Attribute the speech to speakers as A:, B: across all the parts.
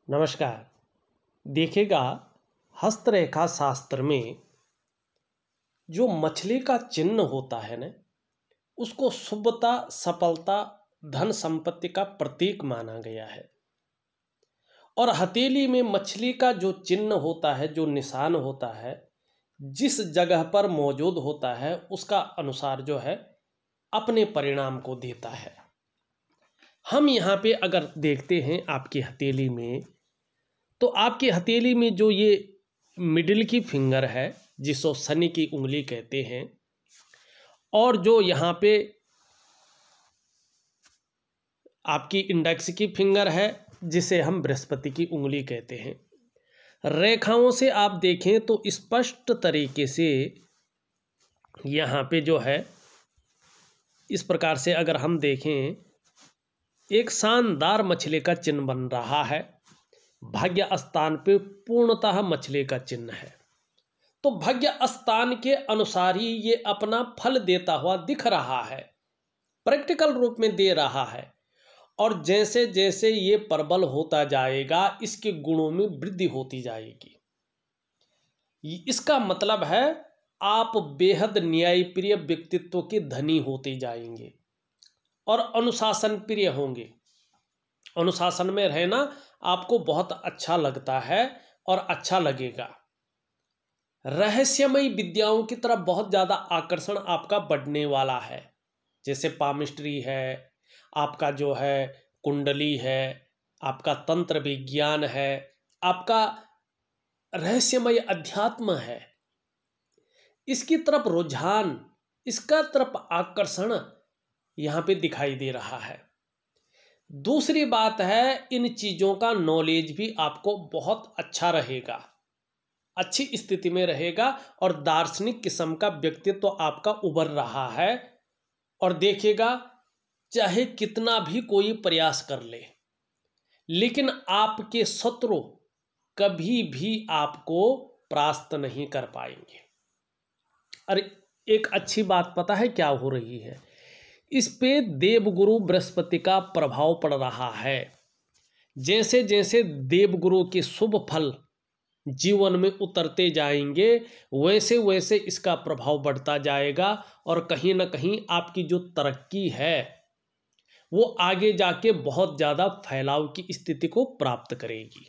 A: नमस्कार। देखिएगा, हस्तरेखा शास्त्र में जो मछली का चिन्ह होता है ना, उसको शुभता, सफलता, धन संपत्ति का प्रतीक माना गया है। और हथेली में मछली का जो चिन्ह होता है, जो निशान होता है, जिस जगह पर मौजूद होता है उसका अनुसार जो है अपने परिणाम को देता है। हम यहाँ पे अगर देखते हैं आपकी हथेली में, तो आपकी हथेली में जो ये मिडिल की फिंगर है, जिसको शनि की उंगली कहते हैं, और जो यहाँ पे आपकी इंडेक्स की फिंगर है, जिसे हम बृहस्पति की उंगली कहते हैं, रेखाओं से आप देखें तो स्पष्ट तरीके से यहाँ पे जो है इस प्रकार से अगर हम देखें, एक शानदार मछली का चिन्ह बन रहा है। भाग्य स्थान पे पूर्णतः मछली का चिन्ह है। तो भाग्य स्थान के अनुसार ही ये अपना फल देता हुआ दिख रहा है, प्रैक्टिकल रूप में दे रहा है। और जैसे जैसे ये प्रबल होता जाएगा, इसके गुणों में वृद्धि होती जाएगी। इसका मतलब है आप बेहद न्यायप्रिय व्यक्तित्व के धनी होते जाएंगे और अनुशासन प्रिय होंगे। अनुशासन में रहना आपको बहुत अच्छा लगता है और अच्छा लगेगा। रहस्यमयी विद्याओं की तरफ बहुत ज़्यादा आकर्षण आपका बढ़ने वाला है, जैसे पामिस्ट्री है, आपका जो है कुंडली है, आपका तंत्र विज्ञान है, आपका रहस्यमय अध्यात्म है। इसकी तरफ रुझान, इसका तरफ आकर्षण यहाँ पे दिखाई दे रहा है। दूसरी बात है, इन चीज़ों का नॉलेज भी आपको बहुत अच्छा रहेगा, अच्छी स्थिति में रहेगा और दार्शनिक किस्म का व्यक्तित्व तो आपका उभर रहा है। और देखिएगा, चाहे कितना भी कोई प्रयास कर ले, लेकिन आपके शत्रु कभी भी आपको परास्त नहीं कर पाएंगे। अरे एक अच्छी बात पता है क्या हो रही है? इस पे देवगुरु बृहस्पति का प्रभाव पड़ रहा है। जैसे जैसे देवगुरु के शुभ फल जीवन में उतरते जाएंगे, वैसे वैसे इसका प्रभाव बढ़ता जाएगा और कहीं ना कहीं आपकी जो तरक्की है वो आगे जाके बहुत ज़्यादा फैलाव की स्थिति को प्राप्त करेगी।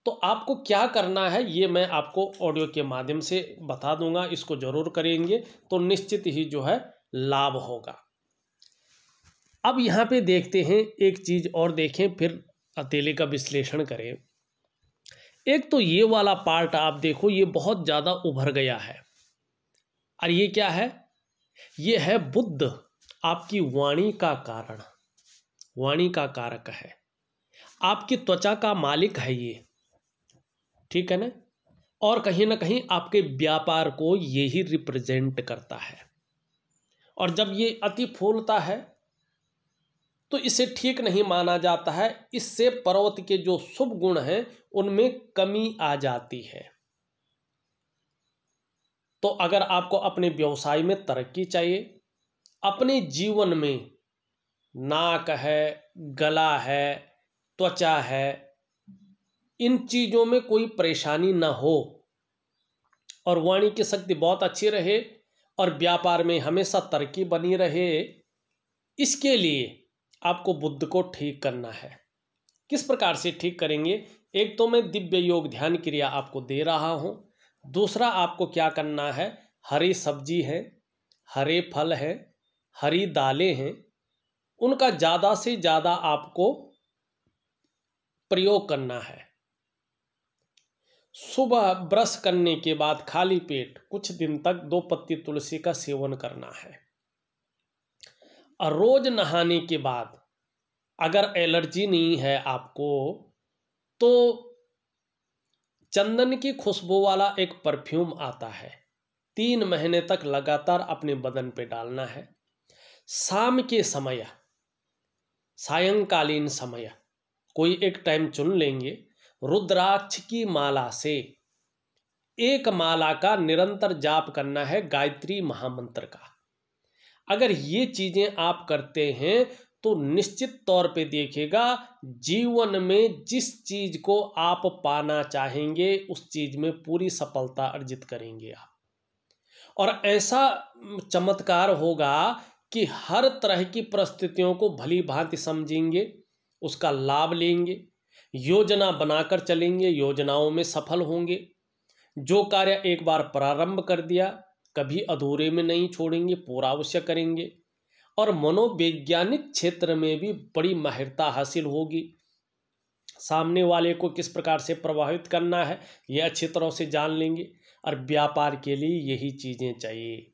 A: तो आपको क्या करना है ये मैं आपको ऑडियो के माध्यम से बता दूंगा। इसको जरूर करेंगे तो निश्चित ही जो है लाभ होगा। अब यहाँ पे देखते हैं एक चीज़ और, देखें फिर हथेली का विश्लेषण करें। एक तो ये वाला पार्ट आप देखो, ये बहुत ज़्यादा उभर गया है। और ये क्या है? ये है बुध, आपकी वाणी का कारण, वाणी का कारक है, आपकी त्वचा का मालिक है ये, ठीक है ना। और कहीं ना कहीं आपके व्यापार को ये ही रिप्रेजेंट करता है। और जब ये अति फूलता है तो इसे ठीक नहीं माना जाता है। इससे पर्वत के जो शुभ गुण हैं उनमें कमी आ जाती है। तो अगर आपको अपने व्यवसाय में तरक्की चाहिए, अपने जीवन में नाक है, गला है, त्वचा है, इन चीज़ों में कोई परेशानी ना हो और वाणी की शक्ति बहुत अच्छी रहे और व्यापार में हमेशा तरक्की बनी रहे, इसके लिए आपको बुध को ठीक करना है। किस प्रकार से ठीक करेंगे? एक तो मैं दिव्य योग ध्यान क्रिया आपको दे रहा हूँ। दूसरा आपको क्या करना है, हरी सब्जी है, हरे फल है, हरी दालें हैं, उनका ज़्यादा से ज़्यादा आपको प्रयोग करना है। सुबह ब्रश करने के बाद खाली पेट कुछ दिन तक 2 पत्ती तुलसी का सेवन करना है। और रोज नहाने के बाद, अगर एलर्जी नहीं है आपको, तो चंदन की खुशबू वाला एक परफ्यूम आता है, 3 महीने तक लगातार अपने बदन पे डालना है। शाम के समय, सायंकालीन समय कोई एक टाइम चुन लेंगे, रुद्राक्ष की माला से एक माला का निरंतर जाप करना है, गायत्री महामंत्र का। अगर ये चीज़ें आप करते हैं तो निश्चित तौर पे देखिएगा जीवन में जिस चीज को आप पाना चाहेंगे उस चीज में पूरी सफलता अर्जित करेंगे आप। और ऐसा चमत्कार होगा कि हर तरह की परिस्थितियों को भली भांति समझेंगे, उसका लाभ लेंगे, योजना बनाकर चलेंगे, योजनाओं में सफल होंगे। जो कार्य एक बार प्रारंभ कर दिया कभी अधूरे में नहीं छोड़ेंगे, पूरा अवश्य करेंगे। और मनोवैज्ञानिक क्षेत्र में भी बड़ी माहिरता हासिल होगी। सामने वाले को किस प्रकार से प्रभावित करना है यह अच्छी तरह से जान लेंगे। और व्यापार के लिए यही चीज़ें चाहिए,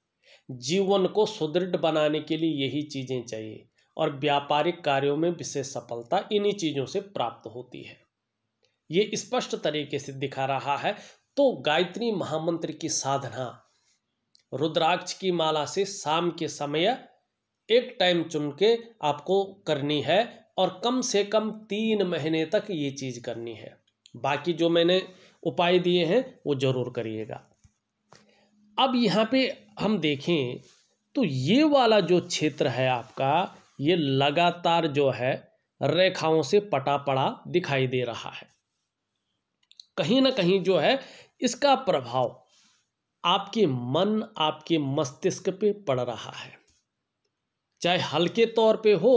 A: जीवन को सुदृढ़ बनाने के लिए यही चीज़ें चाहिए। और व्यापारिक कार्यों में विशेष सफलता इन्हीं चीज़ों से प्राप्त होती है। ये स्पष्ट तरीके से दिखा रहा है। तो गायत्री महामंत्र की साधना रुद्राक्ष की माला से शाम के समय एक टाइम चुन के आपको करनी है और कम से कम 3 महीने तक ये चीज़ करनी है। बाकी जो मैंने उपाय दिए हैं वो जरूर करिएगा। अब यहाँ पे हम देखें तो ये वाला जो क्षेत्र है आपका, ये लगातार जो है रेखाओं से पटा पड़ा दिखाई दे रहा है। कहीं ना कहीं जो है इसका प्रभाव आपके मन, आपके मस्तिष्क पे पड़ रहा है। चाहे हल्के तौर पे हो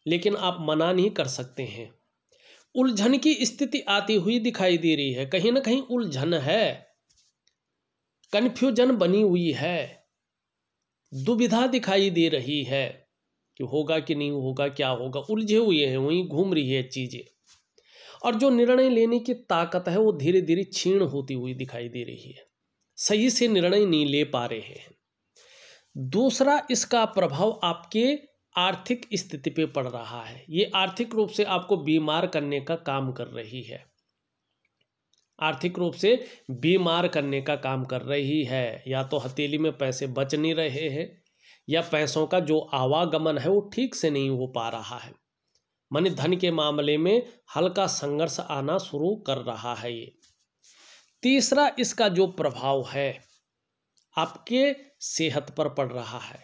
A: लेकिन आप मना नहीं कर सकते हैं। उलझन की स्थिति आती हुई दिखाई दे रही है, कहीं ना कहीं उलझन है, कन्फ्यूजन बनी हुई है, दुविधा दिखाई दे रही है कि होगा कि नहीं होगा, क्या होगा, उलझे हुए हैं, वहीं घूम रही है चीजें। और जो निर्णय लेने की ताकत है वो धीरे धीरे क्षीण होती हुई दिखाई दे रही है, सही से निर्णय नहीं ले पा रहे हैं। दूसरा, इसका प्रभाव आपके आर्थिक स्थिति पे पड़ रहा है। ये आर्थिक रूप से आपको बीमार करने का काम कर रही है, आर्थिक रूप से बीमार करने का काम कर रही है। या तो हथेली में पैसे बच नहीं रहे हैं या पैसों का जो आवागमन है वो ठीक से नहीं हो पा रहा है। माने धन के मामले में हल्का संघर्ष आना शुरू कर रहा है ये। तीसरा, इसका जो प्रभाव है आपके सेहत पर पड़ रहा है,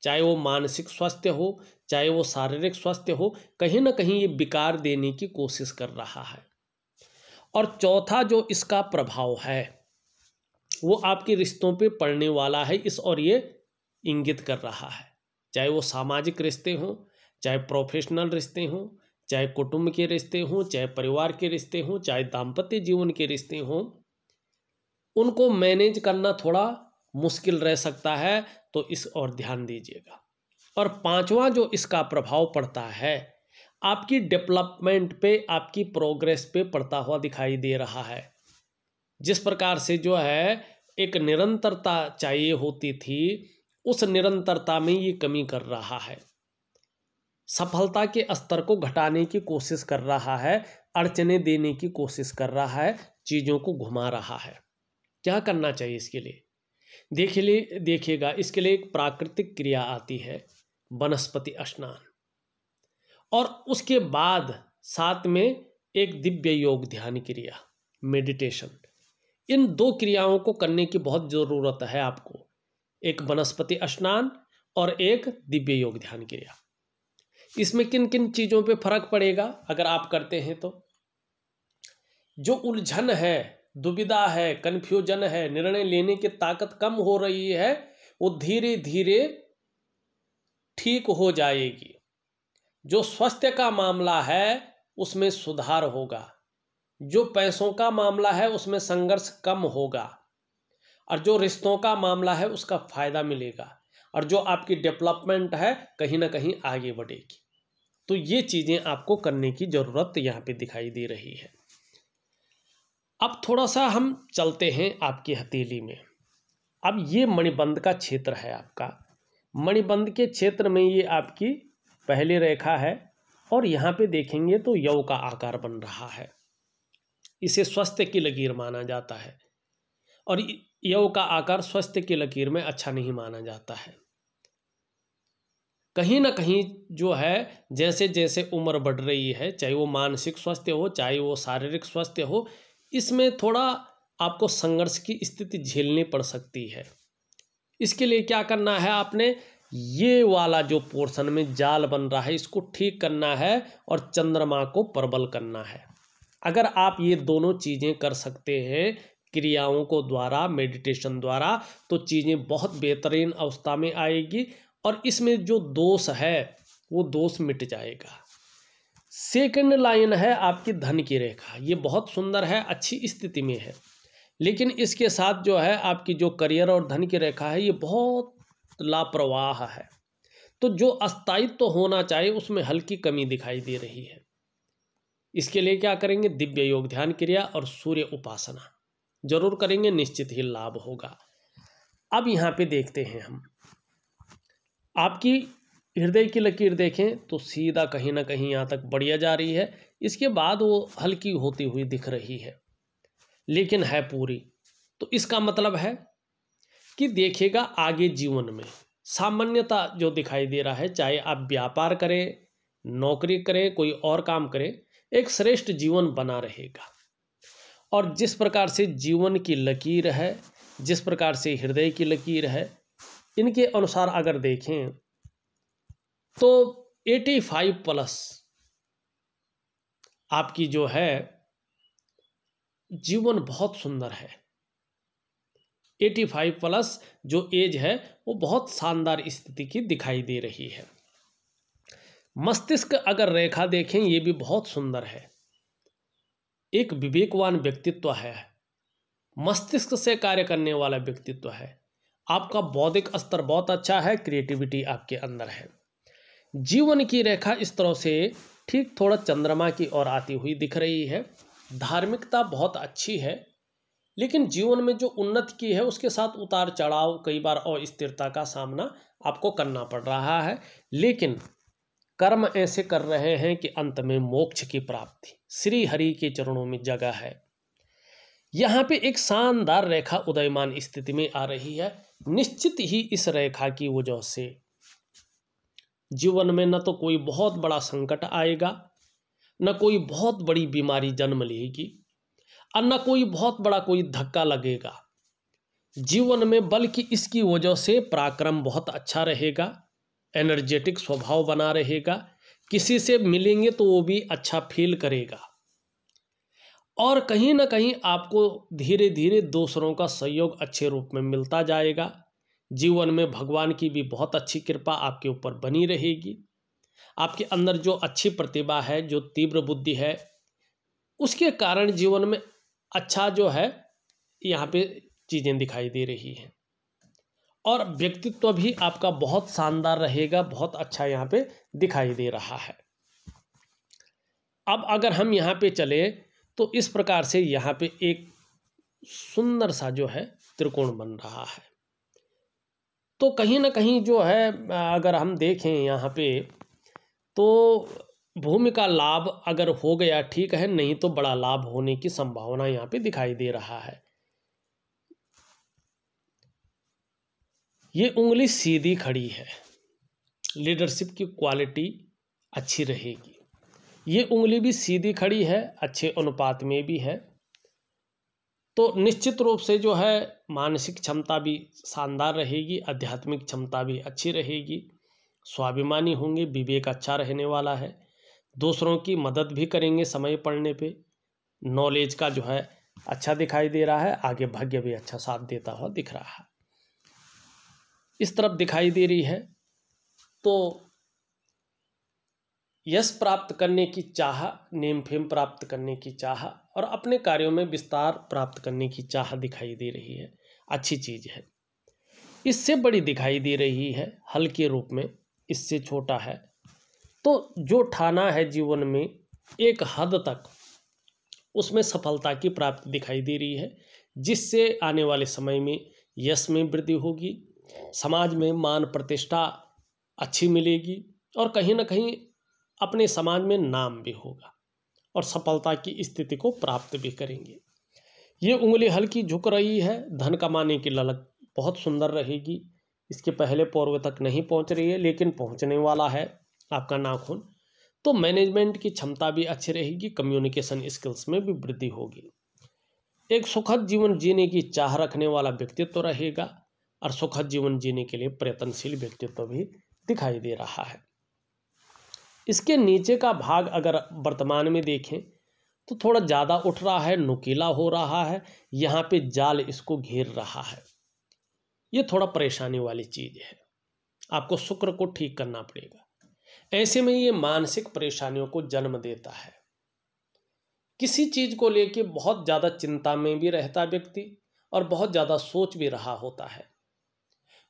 A: चाहे वो मानसिक स्वास्थ्य हो चाहे वो शारीरिक स्वास्थ्य हो, कहीं ना कहीं ये विकार देने की कोशिश कर रहा है। और चौथा जो इसका प्रभाव है वो आपके रिश्तों पे पड़ने वाला है, इस और ये इंगित कर रहा है। चाहे वो सामाजिक रिश्ते हों, चाहे प्रोफेशनल रिश्ते हों, चाहे कुटुंब के रिश्ते हों, चाहे परिवार के रिश्ते हों, चाहे दाम्पत्य जीवन के रिश्ते हों, उनको मैनेज करना थोड़ा मुश्किल रह सकता है, तो इस और ध्यान दीजिएगा। और पांचवा जो इसका प्रभाव पड़ता है आपकी डेवलपमेंट पे, आपकी प्रोग्रेस पे पड़ता हुआ दिखाई दे रहा है। जिस प्रकार से जो है एक निरंतरता चाहिए होती थी, उस निरंतरता में ये कमी कर रहा है, सफलता के स्तर को घटाने की कोशिश कर रहा है, अड़चने देने की कोशिश कर रहा है, चीज़ों को घुमा रहा है। क्या करना चाहिए इसके लिए? देखिएगा, इसके लिए एक प्राकृतिक क्रिया आती है, वनस्पति स्नान, और उसके बाद साथ में एक दिव्य योग ध्यान क्रिया, मेडिटेशन। इन 2 क्रियाओं को करने की बहुत ज़रूरत है आपको, एक वनस्पति स्नान और एक दिव्य योग ध्यान क्रिया। इसमें किन किन चीज़ों पे फर्क पड़ेगा अगर आप करते हैं तो? जो उलझन है, दुविधा है, कन्फ्यूजन है, निर्णय लेने की ताकत कम हो रही है, वो धीरे धीरे ठीक हो जाएगी। जो स्वास्थ्य का मामला है उसमें सुधार होगा, जो पैसों का मामला है उसमें संघर्ष कम होगा, और जो रिश्तों का मामला है उसका फायदा मिलेगा, और जो आपकी डेवलपमेंट है कहीं ना कहीं आगे बढ़ेगी। तो ये चीज़ें आपको करने की ज़रूरत यहाँ पे दिखाई दे रही है। अब थोड़ा सा हम चलते हैं आपकी हथेली में। अब ये मणिबंध का क्षेत्र है आपका। मणिबंध के क्षेत्र में ये आपकी पहली रेखा है, और यहाँ पे देखेंगे तो यव का आकार बन रहा है। इसे स्वास्थ्य की लकीर माना जाता है, और यव का आकार स्वास्थ्य की लकीर में अच्छा नहीं माना जाता है। कहीं ना कहीं जो है जैसे जैसे उम्र बढ़ रही है, चाहे वो मानसिक स्वास्थ्य हो चाहे वो शारीरिक स्वास्थ्य हो, इसमें थोड़ा आपको संघर्ष की स्थिति झेलनी पड़ सकती है। इसके लिए क्या करना है, आपने ये वाला जो पोर्शन में जाल बन रहा है इसको ठीक करना है और चंद्रमा को प्रबल करना है। अगर आप ये दोनों चीज़ें कर सकते हैं क्रियाओं को द्वारा, मेडिटेशन द्वारा, तो चीज़ें बहुत बेहतरीन अवस्था में आएगी और इसमें जो दोष है वो दोष मिट जाएगा। सेकंड लाइन है आपकी धन की रेखा। ये बहुत सुंदर है, अच्छी स्थिति में है, लेकिन इसके साथ जो है आपकी जो करियर और धन की रेखा है ये बहुत लापरवाह है। तो जो अस्थायित्व तो होना चाहिए उसमें हल्की कमी दिखाई दे रही है। इसके लिए क्या करेंगे? दिव्य योग, ध्यान क्रिया और सूर्य उपासना जरूर करेंगे, निश्चित ही लाभ होगा। अब यहाँ पे देखते हैं हम, आपकी हृदय की लकीर देखें तो सीधा कहीं ना कहीं यहाँ तक बढ़िया जा रही है, इसके बाद वो हल्की होती हुई दिख रही है, लेकिन है पूरी। तो इसका मतलब है कि देखिएगा आगे जीवन में सामान्यता जो दिखाई दे रहा है, चाहे आप व्यापार करें, नौकरी करें, कोई और काम करें, एक श्रेष्ठ जीवन बना रहेगा। और जिस प्रकार से जीवन की लकीर है, जिस प्रकार से हृदय की लकीर है, इनके अनुसार अगर देखें तो 85+ आपकी जो है जीवन बहुत सुंदर है। 85+ जो एज है वो बहुत शानदार स्थिति की दिखाई दे रही है। मस्तिष्क अगर रेखा देखें ये भी बहुत सुंदर है, एक विवेकवान व्यक्तित्व है, मस्तिष्क से कार्य करने वाला व्यक्तित्व है, आपका बौद्धिक स्तर बहुत अच्छा है, क्रिएटिविटी आपके अंदर है। जीवन की रेखा इस तरह से ठीक थोड़ा चंद्रमा की ओर आती हुई दिख रही है। धार्मिकता बहुत अच्छी है, लेकिन जीवन में जो उन्नति की है उसके साथ उतार चढ़ाव, कई बार अस्थिरता का सामना आपको करना पड़ रहा है, लेकिन कर्म ऐसे कर रहे हैं कि अंत में मोक्ष की प्राप्ति श्री हरि के चरणों में जगह है। यहाँ पे एक शानदार रेखा उदयमान स्थिति में आ रही है। निश्चित ही इस रेखा की वजह से जीवन में न तो कोई बहुत बड़ा संकट आएगा, न कोई बहुत बड़ी बीमारी जन्म लेगी, और न कोई बहुत बड़ा कोई धक्का लगेगा जीवन में, बल्कि इसकी वजह से पराक्रम बहुत अच्छा रहेगा, एनर्जेटिक स्वभाव बना रहेगा, किसी से मिलेंगे तो वो भी अच्छा फील करेगा, और कहीं ना कहीं आपको धीरे धीरे दूसरों का सहयोग अच्छे रूप में मिलता जाएगा। जीवन में भगवान की भी बहुत अच्छी कृपा आपके ऊपर बनी रहेगी। आपके अंदर जो अच्छी प्रतिभा है, जो तीव्र बुद्धि है, उसके कारण जीवन में अच्छा जो है यहाँ पे चीज़ें दिखाई दे रही हैं, और व्यक्तित्व भी आपका बहुत शानदार रहेगा, बहुत अच्छा यहाँ पे दिखाई दे रहा है। अब अगर हम यहाँ पे चले तो इस प्रकार से यहाँ पे एक सुंदर सा जो है त्रिकोण बन रहा है। तो कहीं ना कहीं जो है अगर हम देखें यहाँ पे तो भूमि का लाभ अगर हो गया ठीक है, नहीं तो बड़ा लाभ होने की संभावना यहाँ पे दिखाई दे रहा है। ये उंगली सीधी खड़ी है, लीडरशिप की क्वालिटी अच्छी रहेगी। ये उंगली भी सीधी खड़ी है, अच्छे अनुपात में भी है, तो निश्चित रूप से जो है मानसिक क्षमता भी शानदार रहेगी, आध्यात्मिक क्षमता भी अच्छी रहेगी, स्वाभिमानी होंगे, विवेक अच्छा रहने वाला है, दूसरों की मदद भी करेंगे समय पड़ने पे, नॉलेज का जो है अच्छा दिखाई दे रहा है, आगे भाग्य भी अच्छा साथ देता हुआ दिख रहा है, इस तरफ दिखाई दे रही है। तो यश प्राप्त करने की चाह, नेम फेम प्राप्त करने की चाह और अपने कार्यों में विस्तार प्राप्त करने की चाह दिखाई दे रही है, अच्छी चीज़ है। इससे बड़ी दिखाई दे रही है हल्के रूप में, इससे छोटा है, तो जो ठाना है जीवन में एक हद तक उसमें सफलता की प्राप्ति दिखाई दे रही है, जिससे आने वाले समय में यश में वृद्धि होगी, समाज में मान प्रतिष्ठा अच्छी मिलेगी, और कहीं ना कहीं अपने समाज में नाम भी होगा और सफलता की स्थिति को प्राप्त भी करेंगे। ये उंगली हल्की झुक रही है, धन कमाने की ललक बहुत सुंदर रहेगी, इसके पहले पूर्व तक नहीं पहुंच रही है लेकिन पहुंचने वाला है आपका नाखून। तो मैनेजमेंट की क्षमता भी अच्छी रहेगी, कम्युनिकेशन स्किल्स में भी वृद्धि होगी, एक सुखद जीवन जीने की चाह रखने वाला व्यक्तित्व रहेगा, और सुखद जीवन जीने के लिए प्रयत्नशील व्यक्तित्व भी दिखाई दे रहा है। इसके नीचे का भाग अगर वर्तमान में देखें तो थोड़ा ज़्यादा उठ रहा है, नुकीला हो रहा है, यहाँ पे जाल इसको घेर रहा है। ये थोड़ा परेशानी वाली चीज़ है, आपको शुक्र को ठीक करना पड़ेगा। ऐसे में ये मानसिक परेशानियों को जन्म देता है। किसी चीज़ को लेके बहुत ज़्यादा चिंता में भी रहता व्यक्ति और बहुत ज़्यादा सोच भी रहा होता है।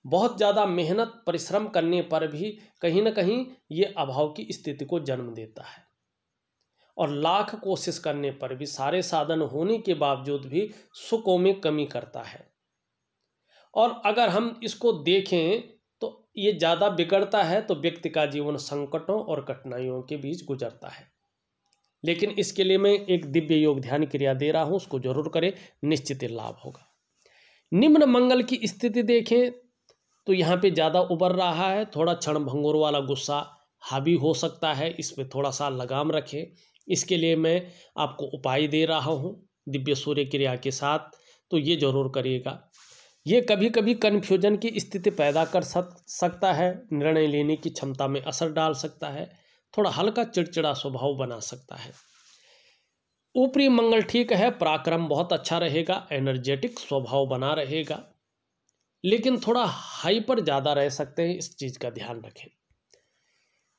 A: बहुत ज़्यादा मेहनत परिश्रम करने पर भी कहीं ना कहीं ये अभाव की स्थिति को जन्म देता है और लाख कोशिश करने पर भी, सारे साधन होने के बावजूद भी सुखों में कमी करता है। और अगर हम इसको देखें तो ये ज़्यादा बिगड़ता है तो व्यक्ति का जीवन संकटों और कठिनाइयों के बीच गुजरता है। लेकिन इसके लिए मैं एक दिव्य योग ध्यान क्रिया दे रहा हूँ, उसको जरूर करें, निश्चित लाभ होगा। निम्न मंगल की स्थिति देखें तो यहाँ पे ज़्यादा उबर रहा है, थोड़ा क्षण भंगुर वाला गुस्सा हावी हो सकता है, इसमें थोड़ा सा लगाम रखें। इसके लिए मैं आपको उपाय दे रहा हूँ दिव्य सूर्य क्रिया के साथ, तो ये जरूर करिएगा। ये कभी कभी कन्फ्यूजन की स्थिति पैदा कर सकता है, निर्णय लेने की क्षमता में असर डाल सकता है, थोड़ा हल्का चिड़चिड़ा स्वभाव बना सकता है। ऊपरी मंगल ठीक है, पराक्रम बहुत अच्छा रहेगा, एनर्जेटिक स्वभाव बना रहेगा, लेकिन थोड़ा हाइपर ज़्यादा रह सकते हैं, इस चीज़ का ध्यान रखें।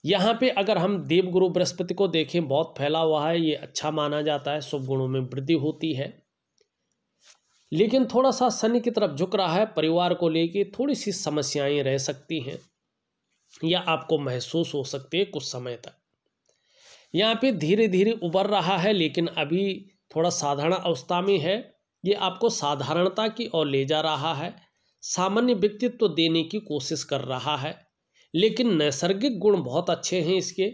A: यहाँ पे अगर हम देवगुरु बृहस्पति को देखें, बहुत फैला हुआ है, ये अच्छा माना जाता है, शुभ गुणों में वृद्धि होती है, लेकिन थोड़ा सा शनि की तरफ झुक रहा है। परिवार को लेके थोड़ी सी समस्याएं रह सकती हैं या आपको महसूस हो सकती है कुछ समय तक। यहाँ पे धीरे धीरे उबर रहा है, लेकिन अभी थोड़ा साधारण अवस्था में है। ये आपको साधारणता की ओर ले जा रहा है, सामान्य व्यक्तित्व देने की कोशिश कर रहा है, लेकिन नैसर्गिक गुण बहुत अच्छे हैं इसके,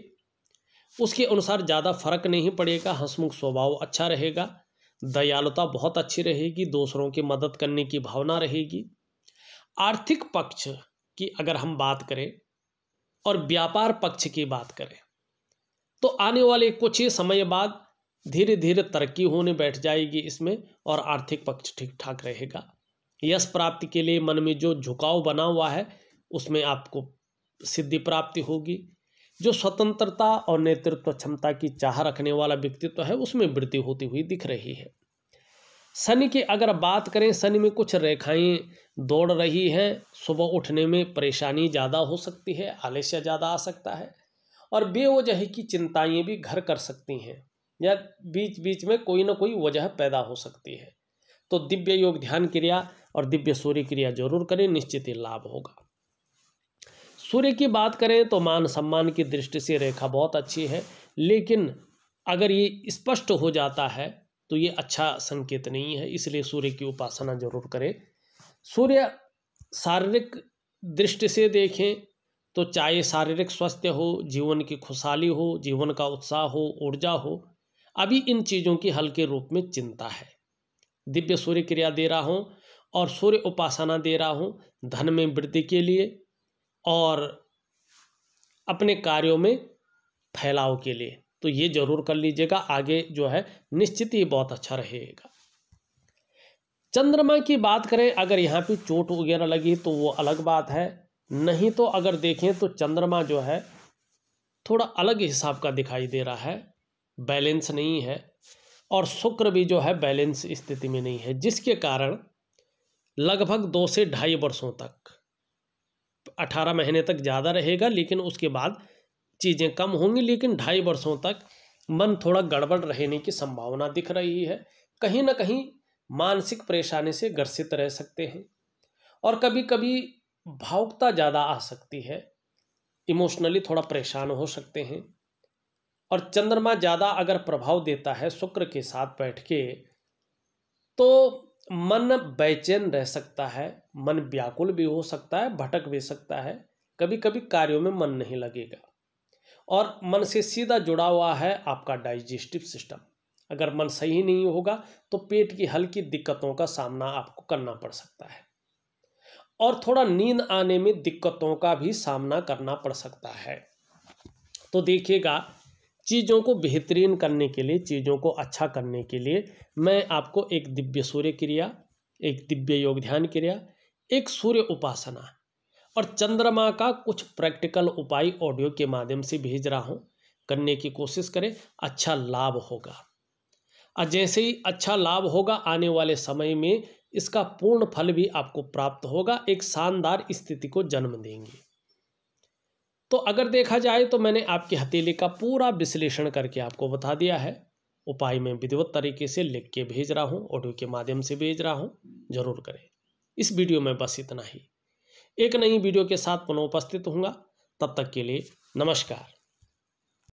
A: उसके अनुसार ज़्यादा फर्क नहीं पड़ेगा। हंसमुख स्वभाव अच्छा रहेगा, दयालुता बहुत अच्छी रहेगी, दूसरों की मदद करने की भावना रहेगी। आर्थिक पक्ष की अगर हम बात करें और व्यापार पक्ष की बात करें तो आने वाले कुछ ही समय बाद धीरे धीरे तरक्की होने बैठ जाएगी इसमें, और आर्थिक पक्ष ठीक ठाक रहेगा। यश प्राप्ति के लिए मन में जो झुकाव बना हुआ है उसमें आपको सिद्धि प्राप्ति होगी। जो स्वतंत्रता और नेतृत्व क्षमता की चाह रखने वाला व्यक्तित्व है उसमें वृद्धि होती हुई दिख रही है। शनि की अगर बात करें, शनि में कुछ रेखाएं दौड़ रही हैं, सुबह उठने में परेशानी ज़्यादा हो सकती है, आलस्य ज़्यादा आ सकता है, और बेवजह की चिंताएं भी घर कर सकती हैं, या बीच बीच में कोई ना कोई वजह पैदा हो सकती है। तो दिव्य योग ध्यान क्रिया और दिव्य सूर्य क्रिया जरूर करें, निश्चित ही लाभ होगा। सूर्य की बात करें तो मान सम्मान की दृष्टि से रेखा बहुत अच्छी है, लेकिन अगर ये स्पष्ट हो जाता है तो ये अच्छा संकेत नहीं है, इसलिए सूर्य की उपासना जरूर करें। सूर्य शारीरिक दृष्टि से देखें तो चाहे शारीरिक स्वास्थ्य हो, जीवन की खुशहाली हो, जीवन का उत्साह हो, ऊर्जा हो, अभी इन चीज़ों की हल्के रूप में चिंता है। दिव्य सूर्य क्रिया दे रहा हूँ और सूर्य उपासना दे रहा हूँ धन में वृद्धि के लिए और अपने कार्यों में फैलाव के लिए, तो ये जरूर कर लीजिएगा। आगे जो है निश्चित ही बहुत अच्छा रहेगा। चंद्रमा की बात करें, अगर यहाँ पे चोट वगैरह लगी तो वो अलग बात है, नहीं तो अगर देखें तो चंद्रमा जो है थोड़ा अलग हिसाब का दिखाई दे रहा है, बैलेंस नहीं है, और शुक्र भी जो है बैलेंस स्थिति में नहीं है, जिसके कारण लगभग 2 से ढाई वर्षों तक, 18 महीने तक ज़्यादा रहेगा, लेकिन उसके बाद चीज़ें कम होंगी, लेकिन 2.5 वर्षों तक मन थोड़ा गड़बड़ रहने की संभावना दिख रही है। कहीं ना कहीं मानसिक परेशानी से ग्रसित रह सकते हैं और कभी कभी भावुकता ज़्यादा आ सकती है, इमोशनली थोड़ा परेशान हो सकते हैं। और चंद्रमा ज़्यादा अगर प्रभाव देता है शुक्र के साथ बैठ के तो मन बेचैन रह सकता है, मन व्याकुल भी हो सकता है, भटक भी सकता है, कभी कभी कार्यों में मन नहीं लगेगा। और मन से सीधा जुड़ा हुआ है आपका डाइजेस्टिव सिस्टम, अगर मन सही नहीं होगा तो पेट की हल्की दिक्कतों का सामना आपको करना पड़ सकता है, और थोड़ा नींद आने में दिक्कतों का भी सामना करना पड़ सकता है। तो देखिएगा, चीज़ों को बेहतरीन करने के लिए, चीज़ों को अच्छा करने के लिए मैं आपको एक दिव्य सूर्य क्रिया, एक दिव्य योग ध्यान क्रिया, एक सूर्य उपासना और चंद्रमा का कुछ प्रैक्टिकल उपाय ऑडियो के माध्यम से भेज रहा हूँ। करने की कोशिश करें, अच्छा लाभ होगा। और जैसे ही अच्छा लाभ होगा, आने वाले समय में इसका पूर्ण फल भी आपको प्राप्त होगा, एक शानदार स्थिति को जन्म देंगे। तो अगर देखा जाए तो मैंने आपकी हथेली का पूरा विश्लेषण करके आपको बता दिया है। उपाय में विधिवत तरीके से लिख के भेज रहा हूँ, ऑडियो के माध्यम से भेज रहा हूँ, जरूर करें। इस वीडियो में बस इतना ही। एक नई वीडियो के साथ पुनः उपस्थित होऊंगा, तब तक के लिए नमस्कार।